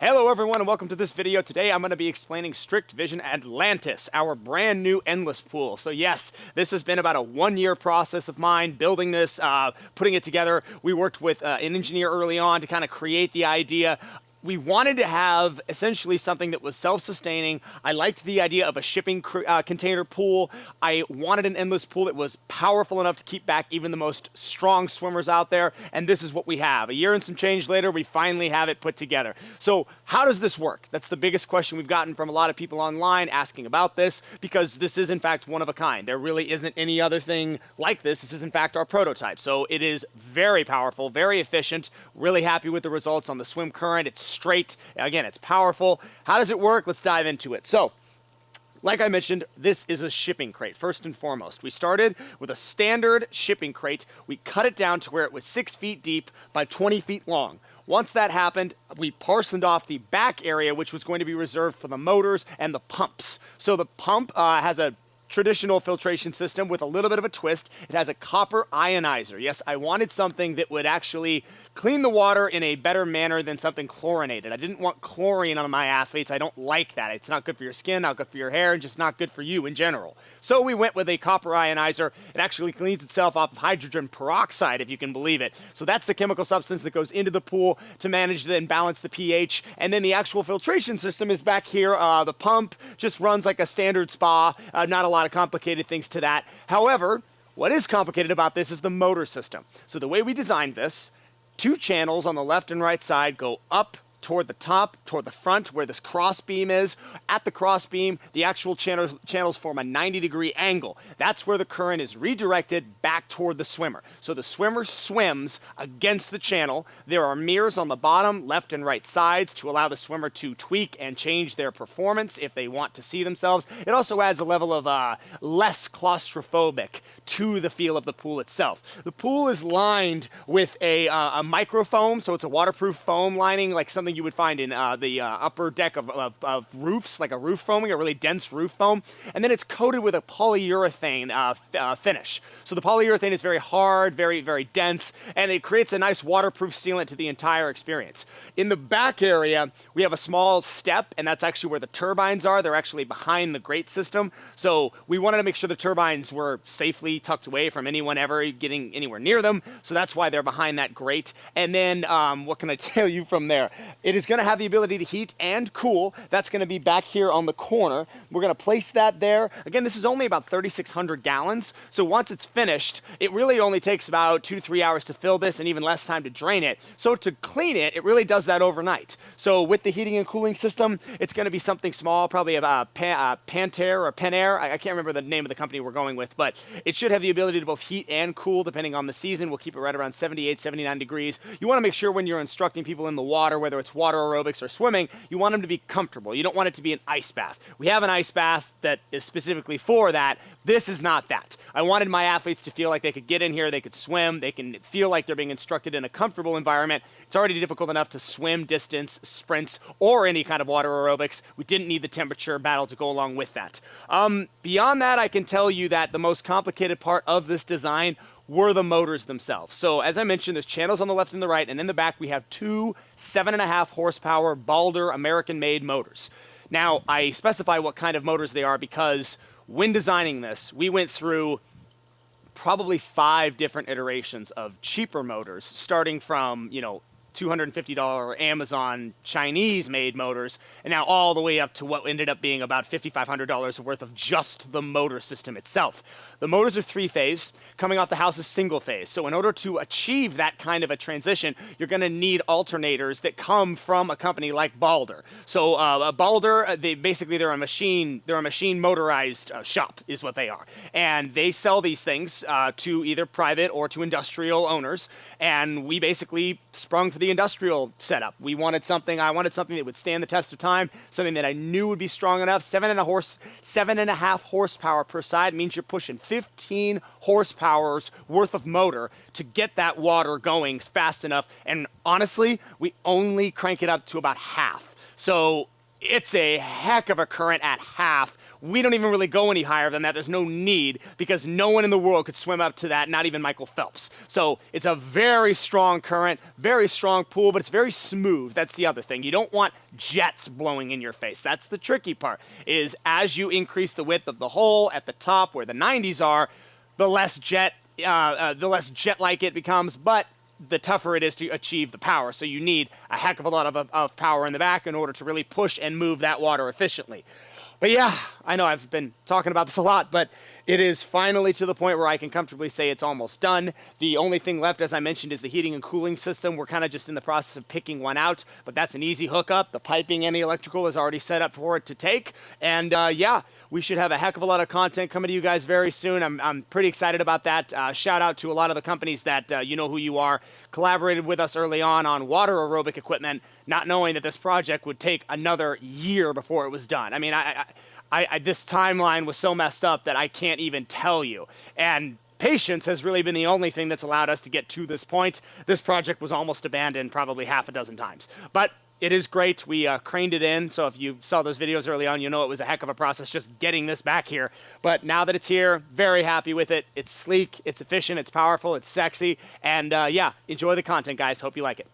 Hello everyone and welcome to this video. Today I'm going to be explaining Strict Vision Atlantis, our brand new endless pool. So yes, this has been about a 1-year process of mine building this, putting it together. We worked with an engineer early on to kind of create the idea. We wanted to have essentially something that was self-sustaining. I liked the idea of a shipping container pool. I wanted an endless pool that was powerful enough to keep back even the most strong swimmers out there, and this is what we have. A year and some change later, we finally have it put together. So how does this work? That's the biggest question we've gotten from a lot of people online asking about this, because this is in fact one of a kind. There really isn't any other thing like this. This is in fact our prototype. So it is very powerful, very efficient, really happy with the results on the swim current. It's straight. Again, it's powerful. How does it work? Let's dive into it. So, like I mentioned, this is a shipping crate, first and foremost. We started with a standard shipping crate. We cut it down to where it was 6 feet deep by 20 feet long. Once that happened, we parsoned off the back area, which was going to be reserved for the motors and the pumps. So the pump has a traditional filtration system with a little bit of a twist. It has a copper ionizer. Yes, I wanted something that would actually clean the water in a better manner than something chlorinated. I didn't want chlorine on my athletes. I don't like that. It's not good for your skin, not good for your hair, and just not good for you in general. So we went with a copper ionizer. It actually cleans itself off of hydrogen peroxide, if you can believe it. So that's the chemical substance that goes into the pool to manage and balance the pH. And then the actual filtration system is back here. The pump just runs like a standard spa. Not a lot of complicated things to that. However, what is complicated about this is the motor system. So the way we designed this, 2 channels on the left and right side go up toward the top, toward the front, where this cross beam is. At the cross beam, the actual channels form a 90-degree angle. That's where the current is redirected back toward the swimmer. So the swimmer swims against the channel. There are mirrors on the bottom, left and right sides to allow the swimmer to tweak and change their performance if they want to see themselves. It also adds a level of less claustrophobic to the feel of the pool itself. The pool is lined with a microfoam, so it's a waterproof foam lining, like something you would find in the upper deck of roofs, like a roof foaming, a really dense roof foam. And then it's coated with a polyurethane finish. So the polyurethane is very hard, very, very dense, and it creates a nice waterproof sealant to the entire experience. In the back area, we have a small step, and that's actually where the turbines are. They're actually behind the grate system. So we wanted to make sure the turbines were safely tucked away from anyone ever getting anywhere near them. So that's why they're behind that grate. And then what can I tell you from there? It is going to have the ability to heat and cool. That's going to be back here on the corner. We're going to place that there. Again, this is only about 3,600 gallons. So once it's finished, it really only takes about 2 to 3 hours to fill this and even less time to drain it. So to clean it, it really does that overnight. So with the heating and cooling system, it's going to be something small, probably a Pentair or Penair. I can't remember the name of the company we're going with, but it should have the ability to both heat and cool depending on the season. We'll keep it right around 78, 79 degrees. You want to make sure when you're instructing people in the water, whether it's water aerobics or swimming, you want them to be comfortable. You don't want it to be an ice bath. We have an ice bath that is specifically for that. This is not that. I wanted my athletes to feel like they could get in here, they could swim, they can feel like they're being instructed in a comfortable environment. It's already difficult enough to swim distance, sprints, or any kind of water aerobics. We didn't need the temperature battle to go along with that. Beyond that, I can tell you that the most complicated part of this design were the motors themselves. So as I mentioned, there's channels on the left and the right, and in the back we have 2 7.5 horsepower Balder American-made motors. Now, I specify what kind of motors they are because when designing this, we went through probably 5 different iterations of cheaper motors, starting from, $250 Amazon Chinese-made motors, and now all the way up to what ended up being about $5,500 worth of just the motor system itself. The motors are 3-phase. Coming off the house is single-phase. So in order to achieve that kind of a transition, you're going to need alternators that come from a company like Balder. So Balder, they're a machine motorized shop is what they are, and they sell these things to either private or to industrial owners. And we basically sprung for the industrial setup. I wanted something that would stand the test of time, something that I knew would be strong enough. 7.5 horsepower per side means you're pushing 15 horsepower's worth of motor to get that water going fast enough. And honestly, we only crank it up to about half. So it's a heck of a current at half We don't even really go any higher than that. There's no need because no one in the world could swim up to that, not even Michael Phelps. So it's a very strong current, very strong pool, but it's very smooth. That's the other thing. You don't want jets blowing in your face. That's the tricky part, is as you increase the width of the hole at the top where the 90s are, the less jet-like it becomes, but the tougher it is to achieve the power. So you need a heck of a lot of power in the back in order to really push and move that water efficiently. But yeah, I know I've been talking about this a lot, but it is finally to the point where I can comfortably say it's almost done. The only thing left, as I mentioned, is the heating and cooling system. We're kind of just in the process of picking one out, but that's an easy hookup. The piping and the electrical is already set up for it to take. And yeah, we should have a heck of a lot of content coming to you guys very soon. I'm pretty excited about that. Shout out to a lot of the companies that, you know who you are, collaborated with us early on water aerobic equipment, not knowing that this project would take another year before it was done. I mean, this timeline was so messed up that I can't even tell you. And patience has really been the only thing that's allowed us to get to this point. This project was almost abandoned probably half a dozen times. But it is great. We craned it in, so if you saw those videos early on, you know it was a heck of a process just getting this back here. But now that it's here, very happy with it. It's sleek, it's efficient, it's powerful, it's sexy, and yeah, enjoy the content, guys. Hope you like it.